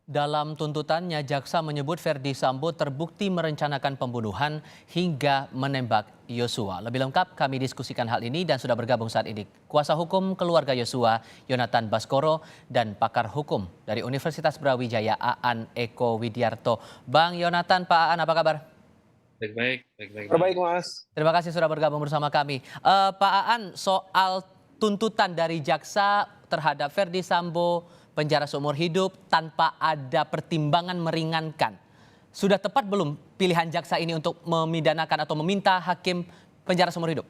Dalam tuntutannya, jaksa menyebut Verdi Sambo terbukti merencanakan pembunuhan hingga menembak Yosua. Lebih lengkap kami diskusikan hal ini dan sudah bergabung saat ini kuasa hukum keluarga Yosua, Yonatan Baskoro, dan pakar hukum dari Universitas Brawijaya, Aan Eko Widiarto. Bang Yonatan, Pak Aan, apa kabar? Baik, Terbaik, Mas. Mas. Terima kasih sudah bergabung bersama kami. Pak Aan, soal tuntutan dari jaksa terhadap Verdi Sambo penjara seumur hidup tanpa ada pertimbangan meringankan. Sudah tepat belum pilihan jaksa ini untuk memidanakan atau meminta hakim penjara seumur hidup?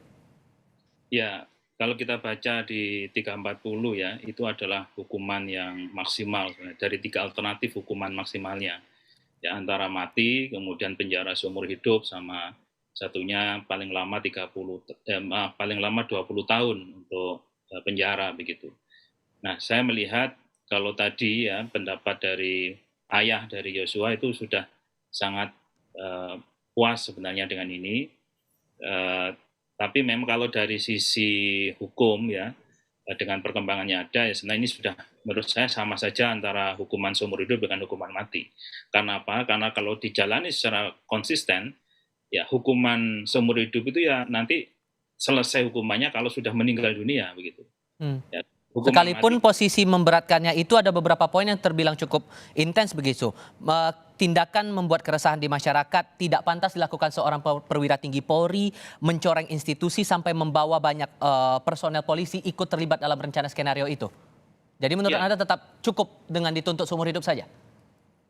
Ya, kalau kita baca di 340 ya, itu adalah hukuman yang maksimal sebenarnya. Dari 3 alternatif hukuman maksimalnya. Ya, antara mati, kemudian penjara seumur hidup, sama satunya paling lama 20 tahun untuk penjara begitu. Nah, saya melihat kalau tadi ya pendapat dari ayah dari Yosua itu sudah sangat puas sebenarnya dengan ini. Tapi memang kalau dari sisi hukum ya, dengan perkembangannya ada, ya sebenarnya ini sudah menurut saya sama saja antara hukuman seumur hidup dengan hukuman mati. Karena apa? Karena kalau dijalani secara konsisten, ya hukuman seumur hidup itu ya nanti selesai hukumannya kalau sudah meninggal dunia begitu. Ya, hukuman Sekalipun mati, posisi memberatkannya itu ada beberapa poin yang terbilang cukup intens begitu. Tindakan membuat keresahan di masyarakat, tidak pantas dilakukan seorang perwira tinggi Polri, mencoreng institusi sampai membawa banyak personel polisi ikut terlibat dalam rencana skenario itu. Jadi menurut ya, Anda tetap cukup dengan dituntut seumur hidup saja?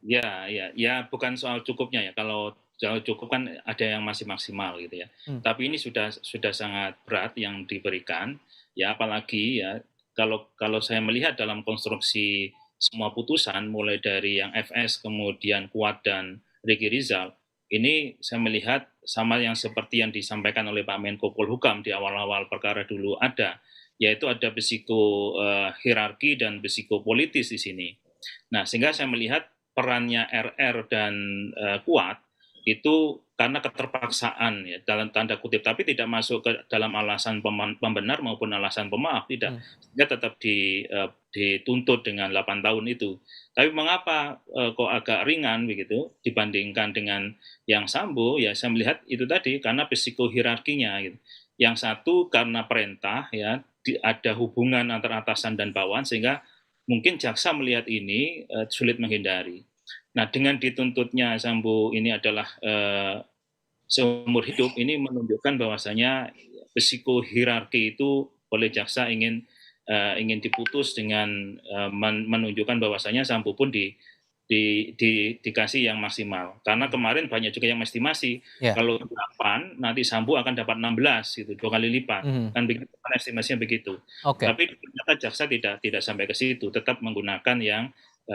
ya, bukan soal cukupnya ya. Kalau cukup kan ada yang masih maksimal gitu ya. Tapi ini sudah sangat berat yang diberikan. Ya apalagi ya kalau saya melihat dalam konstruksi semua putusan mulai dari yang FS kemudian Kuat dan Ricky Rizal, ini saya melihat sama yang seperti yang disampaikan oleh Pak Menko Polhukam di awal-awal perkara dulu ada, yaitu ada berisiko hierarki dan berisiko politis di sini. Nah, sehingga saya melihat perannya RR dan Kuat itu karena keterpaksaan ya dalam tanda kutip, tapi tidak masuk ke dalam alasan pembenar maupun alasan pemaaf, tidak. Sehingga tetap dituntut dengan 8 tahun itu. Tapi mengapa kok agak ringan begitu dibandingkan dengan yang Sambo? Ya saya melihat itu tadi karena psikohierarkinya gitu. Yang satu karena perintah ya ada hubungan antara atasan dan bawahan sehingga mungkin jaksa melihat ini sulit menghindari. Nah, dengan dituntutnya Sambo ini adalah seumur hidup, ini menunjukkan bahwasanya risiko hierarki itu oleh jaksa ingin diputus dengan menunjukkan bahwasanya Sambo pun dikasih yang maksimal. Karena kemarin banyak juga yang estimasi kalau 8 nanti Sambo akan dapat 16 gitu, 2 kali lipat. Kan begitu kan estimasinya begitu. Tapi ternyata jaksa tidak sampai ke situ, tetap menggunakan yang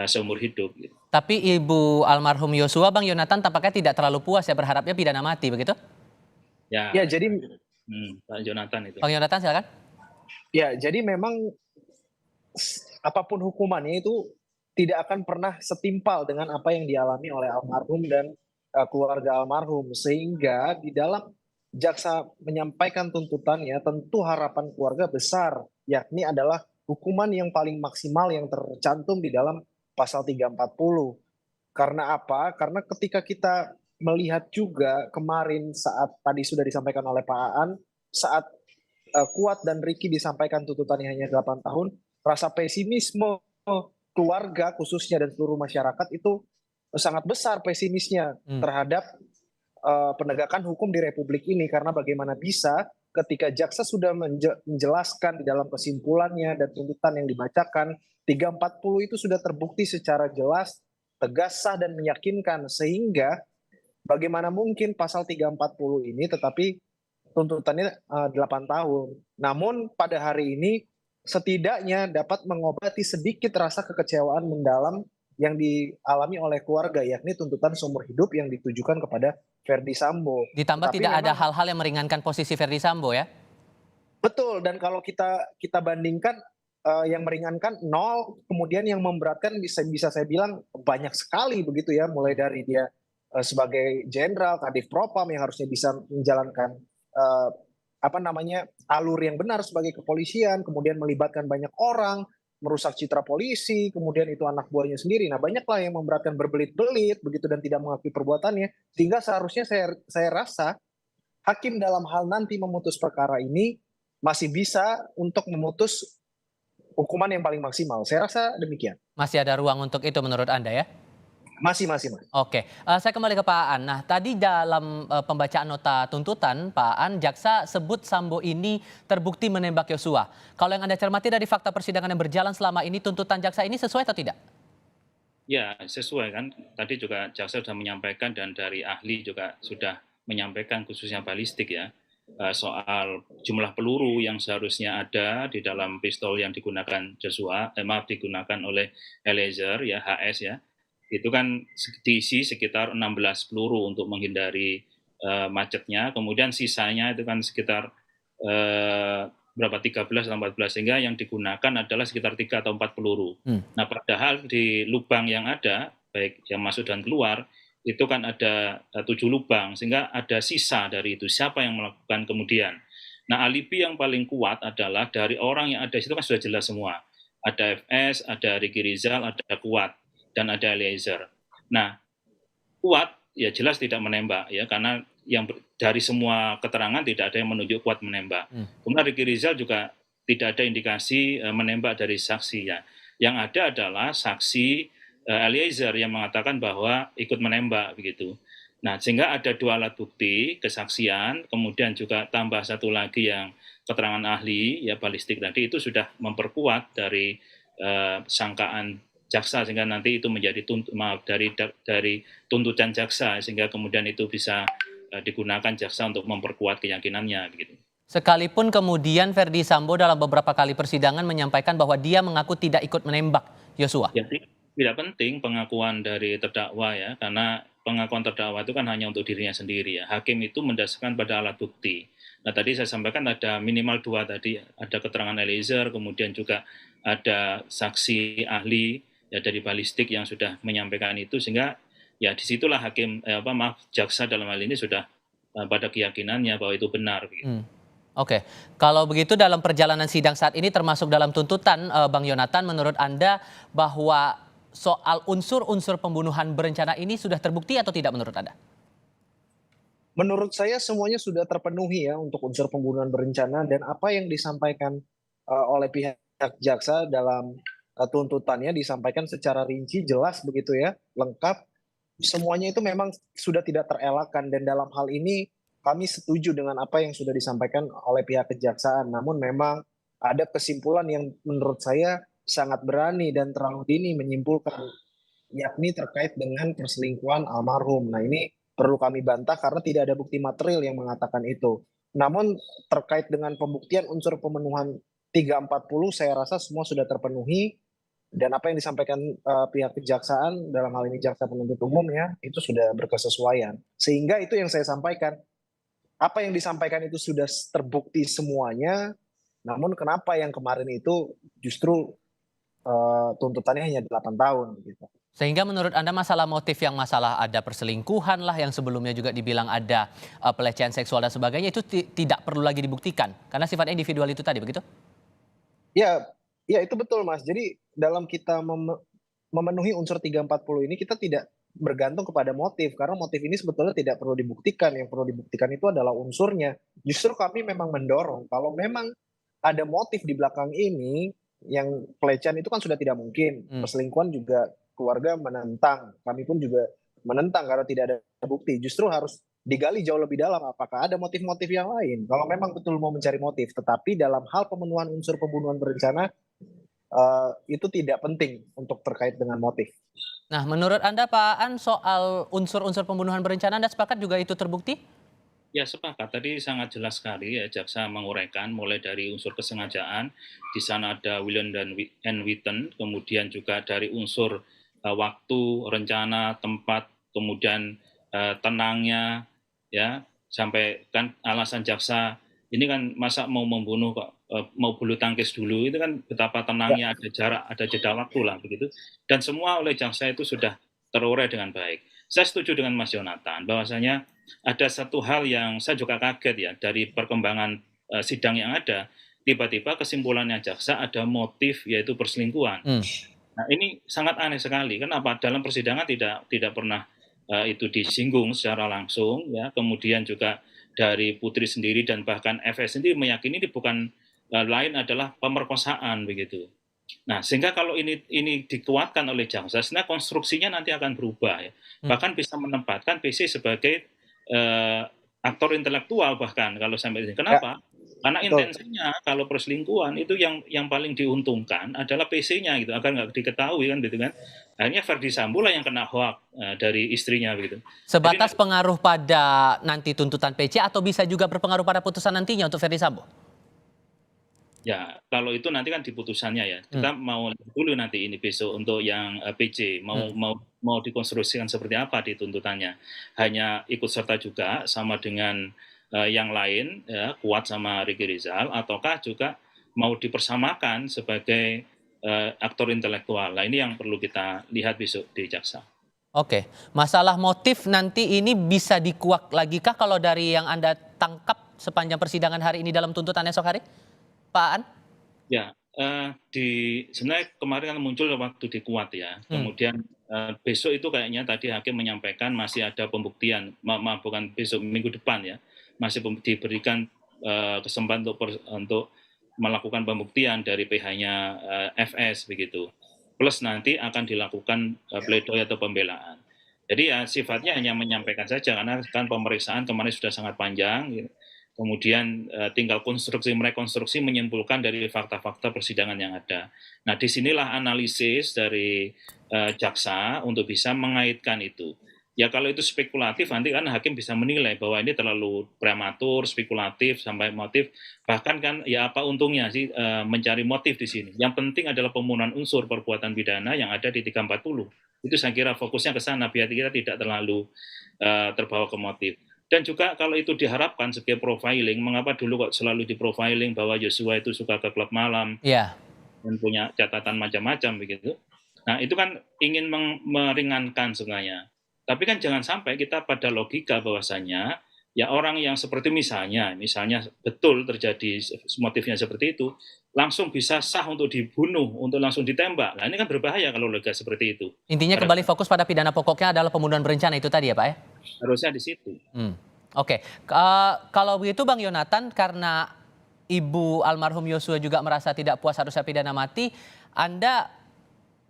seumur hidup gitu. Tapi Ibu almarhum Yosua, Bang Yonatan tampaknya tidak terlalu puas ya, berharapnya pidana mati begitu? Ya, jadi Pak Jonathan itu. Bang Yonatan silakan. Ya, jadi memang apapun hukumannya itu tidak akan pernah setimpal dengan apa yang dialami oleh almarhum dan keluarga almarhum, sehingga di dalam jaksa menyampaikan tuntutannya tentu harapan keluarga besar, yakni adalah hukuman yang paling maksimal yang tercantum di dalam pasal 340. Karena apa? Karena ketika kita melihat juga kemarin saat tadi sudah disampaikan oleh Pak Aan, saat Kuat dan Ricky disampaikan tuntutannya hanya 8 tahun, rasa pesimisme keluarga khususnya dan seluruh masyarakat itu sangat besar pesimisnya terhadap penegakan hukum di Republik ini. Karena bagaimana bisa ketika jaksa sudah menjelaskan di dalam kesimpulannya dan tuntutan yang dibacakan, 340 itu sudah terbukti secara jelas, tegas, sah, dan meyakinkan, sehingga bagaimana mungkin pasal 340 ini tetapi tuntutannya 8 tahun. Namun pada hari ini setidaknya dapat mengobati sedikit rasa kekecewaan mendalam yang dialami oleh keluarga, yakni tuntutan seumur hidup yang ditujukan kepada Verdi Sambo. Ditambah Tetapi tidak ada memang hal-hal yang meringankan posisi Verdi Sambo ya? betul, dan kalau kita bandingkan yang meringankan 0, kemudian yang memberatkan bisa saya bilang banyak sekali begitu ya, mulai dari dia sebagai jenderal, kadif propam yang harusnya bisa menjalankan alur yang benar sebagai kepolisian, kemudian melibatkan banyak orang, merusak citra polisi, kemudian itu anak buahnya sendiri. Nah, banyaklah yang memberatkan berbelit-belit begitu dan tidak mengakui perbuatannya. Sehingga seharusnya saya rasa hakim dalam hal nanti memutus perkara ini masih bisa untuk memutus hukuman yang paling maksimal. Saya rasa demikian. Masih ada ruang untuk itu menurut Anda ya? Masih. Oke, saya kembali ke Pak Aan. Nah, tadi dalam pembacaan nota tuntutan, Pak Aan, jaksa sebut Sambo ini terbukti menembak Yosua. Kalau yang Anda cermati dari fakta persidangan yang berjalan selama ini, tuntutan jaksa ini sesuai atau tidak? Ya, sesuai kan. Tadi juga jaksa sudah menyampaikan dan dari ahli juga sudah menyampaikan khususnya balistik ya, soal jumlah peluru yang seharusnya ada di dalam pistol yang digunakan Joshua, digunakan oleh Eliezer ya, HS ya. Itu kan diisi sekitar 16 peluru untuk menghindari macetnya, kemudian sisanya itu kan sekitar berapa 13 atau 14, sehingga yang digunakan adalah sekitar 3 atau 4 peluru. Nah, padahal di lubang yang ada, baik yang masuk dan keluar, itu kan ada 7 lubang, sehingga ada sisa dari itu. Siapa yang melakukan kemudian? Nah, alibi yang paling kuat adalah dari orang yang ada di situ kan sudah jelas semua. Ada FS, ada Ricky Rizal, ada Kuat, dan ada Eliezer. Nah, Kuat ya jelas tidak menembak ya, karena yang dari semua keterangan tidak ada yang menunjuk Kuat menembak. Kemudian Ricky Rizal juga tidak ada indikasi menembak dari saksi ya. Yang ada adalah saksi Eliezer yang mengatakan bahwa ikut menembak begitu. Nah, sehingga ada 2 alat bukti kesaksian, kemudian juga tambah satu lagi yang keterangan ahli ya balistik tadi, itu sudah memperkuat dari sangkaan jaksa, sehingga nanti itu menjadi dari tuntutan jaksa, sehingga kemudian itu bisa digunakan jaksa untuk memperkuat keyakinannya begitu. Sekalipun kemudian Verdi Sambo dalam beberapa kali persidangan menyampaikan bahwa dia mengaku tidak ikut menembak Yosua. Ya, tidak penting pengakuan dari terdakwa ya, karena pengakuan terdakwa itu kan hanya untuk dirinya sendiri ya. Hakim itu mendasarkan pada alat bukti. Nah, tadi saya sampaikan ada minimal 2 tadi, ada keterangan Eliezer, kemudian juga ada saksi ahli ya dari balistik yang sudah menyampaikan itu, sehingga ya disitulah jaksa dalam hal ini sudah pada keyakinannya bahwa itu benar. Gitu. Oke, kalau begitu dalam perjalanan sidang saat ini termasuk dalam tuntutan, Bang Yonatan, menurut Anda bahwa soal unsur-unsur pembunuhan berencana ini sudah terbukti atau tidak menurut Anda? Menurut saya semuanya sudah terpenuhi ya untuk unsur pembunuhan berencana, dan apa yang disampaikan oleh pihak jaksa dalam tuntutannya disampaikan secara rinci, jelas begitu ya, lengkap. Semuanya itu memang sudah tidak terelakkan, dan dalam hal ini kami setuju dengan apa yang sudah disampaikan oleh pihak kejaksaan. Namun memang ada kesimpulan yang menurut saya sangat berani dan terlalu dini menyimpulkan, yakni terkait dengan perselingkuhan almarhum. Nah, ini perlu kami bantah karena tidak ada bukti material yang mengatakan itu. Namun terkait dengan pembuktian unsur pemenuhan 340, saya rasa semua sudah terpenuhi, dan apa yang disampaikan pihak kejaksaan, dalam hal ini jaksa penuntut umum ya, itu sudah berkesesuaian. Sehingga itu yang saya sampaikan, apa yang disampaikan itu sudah terbukti semuanya, namun kenapa yang kemarin itu justru tuntutannya hanya 8 tahun gitu. Sehingga menurut Anda masalah motif, yang masalah ada perselingkuhan lah, yang sebelumnya juga dibilang ada pelecehan seksual dan sebagainya, itu tidak perlu lagi dibuktikan karena sifat individual itu tadi, begitu? Ya, itu betul Mas. Jadi dalam kita memenuhi unsur 340 ini, kita tidak bergantung kepada motif, karena motif ini sebetulnya tidak perlu dibuktikan. Yang perlu dibuktikan itu adalah unsurnya. Justru kami memang mendorong kalau memang ada motif di belakang ini, yang pelecehan itu kan sudah tidak mungkin. Perselingkuhan juga keluarga menentang, kami pun juga menentang karena tidak ada bukti. Justru harus digali jauh lebih dalam, apakah ada motif-motif yang lain. Kalau memang betul mau mencari motif, tetapi dalam hal pemenuhan unsur pembunuhan berencana, itu tidak penting untuk terkait dengan motif. Nah, menurut Anda Pak Aan, soal unsur-unsur pembunuhan berencana, Anda sepakat juga itu terbukti? Ya, sepakat. Tadi sangat jelas sekali ya, jaksa menguraikan mulai dari unsur kesengajaan, di sana ada William dan Witten, kemudian juga dari unsur waktu, rencana, tempat, kemudian tenangnya, ya, sampai kan alasan jaksa ini kan masa mau membunuh kok mau bulu tangkis dulu, itu kan betapa tenangnya, ada jarak, ada jeda waktu lah begitu, dan semua oleh jaksa itu sudah terurai dengan baik. Saya setuju dengan Mas Yonatan bahwasanya ada satu hal yang saya juga kaget ya dari perkembangan sidang yang ada. tiba-tiba kesimpulannya jaksa ada motif yaitu perselingkuhan. Nah, ini sangat aneh sekali. Kenapa? Dalam persidangan tidak pernah itu disinggung secara langsung, ya. Kemudian juga dari Putri sendiri dan bahkan FS sendiri meyakini ini bukan lain adalah pemerkosaan begitu. Nah, sehingga kalau ini dikuatkan oleh jaksa, sebenarnya konstruksinya nanti akan berubah, ya. Bahkan bisa menempatkan PC sebagai aktor intelektual bahkan kalau sampai ini. Kenapa? Karena intensinya kalau perselingkuhan itu yang paling diuntungkan adalah PC-nya gitu, agar nggak diketahui kan gitu kan. Akhirnya Verdi Sambo lah yang kena hoak dari istrinya begitu. Sebatas pengaruh pada nanti tuntutan PC atau bisa juga berpengaruh pada putusan nantinya untuk Verdi Sambo? Ya, kalau itu nanti kan di putusannya ya. Kita mau dulu nanti ini besok untuk yang PC mau dikonstruksikan seperti apa di tuntutannya. Hanya ikut serta juga sama dengan yang lain, ya, Kuat sama Ricky Rizal, ataukah juga mau dipersamakan sebagai aktor intelektual. Nah, ini yang perlu kita lihat besok di jaksa. Oke, masalah motif nanti ini bisa dikuak lagi kah kalau dari yang Anda tangkap sepanjang persidangan hari ini dalam tuntutan esok hari, Pak Aan? Ya, sebenarnya kemarin kan muncul waktu di Kuat ya. Kemudian besok itu kayaknya tadi hakim menyampaikan masih ada pembuktian, maaf bukan besok, minggu depan ya, masih diberikan kesempatan untuk melakukan pembuktian dari pihaknya FS begitu. Plus nanti akan dilakukan pledoi atau pembelaan. Jadi ya sifatnya hanya menyampaikan saja karena kan pemeriksaan kemarin sudah sangat panjang. Gitu. Kemudian tinggal merekonstruksi menyimpulkan dari fakta-fakta persidangan yang ada. Nah, disinilah analisis dari jaksa untuk bisa mengaitkan itu. Ya kalau itu spekulatif nanti kan hakim bisa menilai bahwa ini terlalu prematur, spekulatif sampai motif. Bahkan kan ya apa untungnya sih mencari motif di sini. Yang penting adalah pemenuhan unsur perbuatan pidana yang ada di 340. Itu saya kira fokusnya ke sana biar kita tidak terlalu terbawa ke motif. Dan juga kalau itu diharapkan sebagai profiling, mengapa dulu kok selalu di profiling bahwa Joshua itu suka ke klub malam dan punya catatan macam-macam begitu. Nah itu kan ingin meringankan sebenarnya. Tapi kan jangan sampai kita pada logika bahwasanya ya orang yang seperti misalnya betul terjadi motifnya seperti itu, langsung bisa sah untuk dibunuh, untuk langsung ditembak. Nah ini kan berbahaya kalau logika seperti itu. Intinya kembali fokus pada pidana pokoknya adalah pembunuhan berencana itu tadi ya Pak ya? Harusnya di situ. Oke, kalau begitu Bang Yonatan, karena Ibu almarhum Yosua juga merasa tidak puas harusnya pidana mati, Anda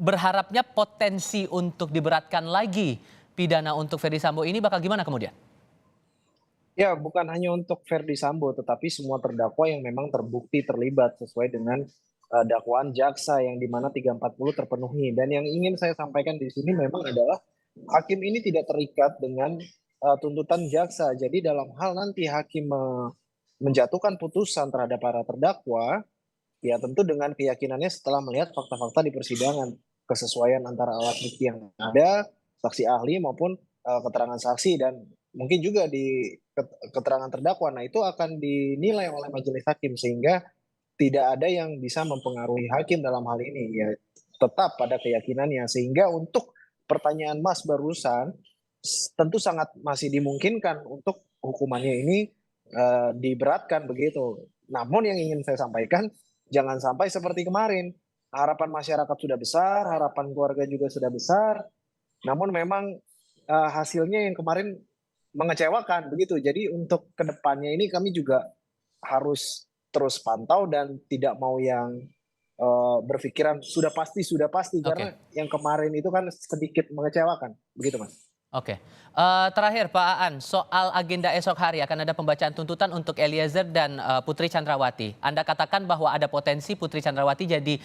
berharapnya potensi untuk diberatkan lagi pidana untuk Verdi Sambo ini bakal gimana kemudian? Ya, bukan hanya untuk Verdi Sambo, tetapi semua terdakwa yang memang terbukti terlibat sesuai dengan dakwaan jaksa yang di mana 340 terpenuhi. Dan yang ingin saya sampaikan di sini memang adalah hakim ini tidak terikat dengan tuntutan jaksa. Jadi dalam hal nanti hakim menjatuhkan putusan terhadap para terdakwa, ya tentu dengan keyakinannya setelah melihat fakta-fakta di persidangan, kesesuaian antara alat bukti yang ada, saksi ahli maupun keterangan saksi dan mungkin juga di keterangan terdakwa. Nah, itu akan dinilai oleh majelis hakim sehingga tidak ada yang bisa mempengaruhi hakim dalam hal ini. Ya, tetap pada keyakinannya. Sehingga untuk pertanyaan Mas barusan, tentu sangat masih dimungkinkan untuk hukumannya ini diberatkan begitu. Namun yang ingin saya sampaikan, jangan sampai seperti kemarin. Harapan masyarakat sudah besar, harapan keluarga juga sudah besar. Namun memang hasilnya yang kemarin mengecewakan begitu. Jadi untuk kedepannya ini kami juga harus terus pantau dan tidak mau yang berpikiran sudah pasti karena yang kemarin itu kan sedikit mengecewakan begitu Mas. Oke, terakhir Pak Aan, soal agenda esok hari akan ada pembacaan tuntutan untuk Eliezer dan Putri Chandrawati. Anda katakan bahwa ada potensi Putri Chandrawati jadi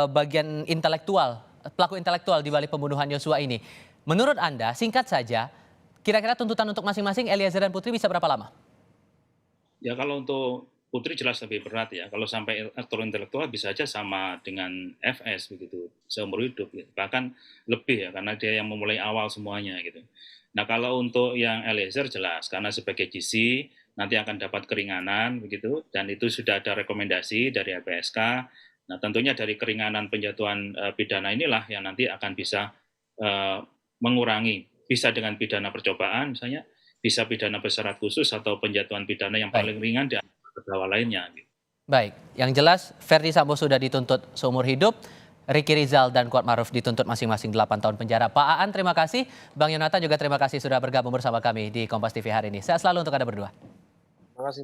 bagian intelektual, pelaku intelektual di balik pembunuhan Yosua ini. Menurut Anda, singkat saja, kira-kira tuntutan untuk masing-masing Eliezer dan Putri bisa berapa lama? Ya kalau untuk Putri jelas lebih berat ya. Kalau sampai aktor intelektual bisa aja sama dengan FS begitu, seumur hidup. Gitu. Bahkan lebih ya, karena dia yang memulai awal semuanya gitu. Nah kalau untuk yang Eliezer jelas, karena sebagai GC nanti akan dapat keringanan begitu, dan itu sudah ada rekomendasi dari LPSK. Nah tentunya dari keringanan penjatuhan pidana inilah yang nanti akan bisa mengurangi, bisa dengan pidana percobaan misalnya, bisa pidana bersyarat khusus atau penjatuhan pidana yang paling ringan di terdakwa lainnya. Baik, yang jelas Verdi Sambo sudah dituntut seumur hidup, Ricky Rizal dan Kuatmaruf dituntut masing-masing 8 tahun penjara. Pak Aan terima kasih, Bang Yonatan juga terima kasih sudah bergabung bersama kami di Kompas TV hari ini. Sehat selalu untuk Anda berdua. Terima kasih.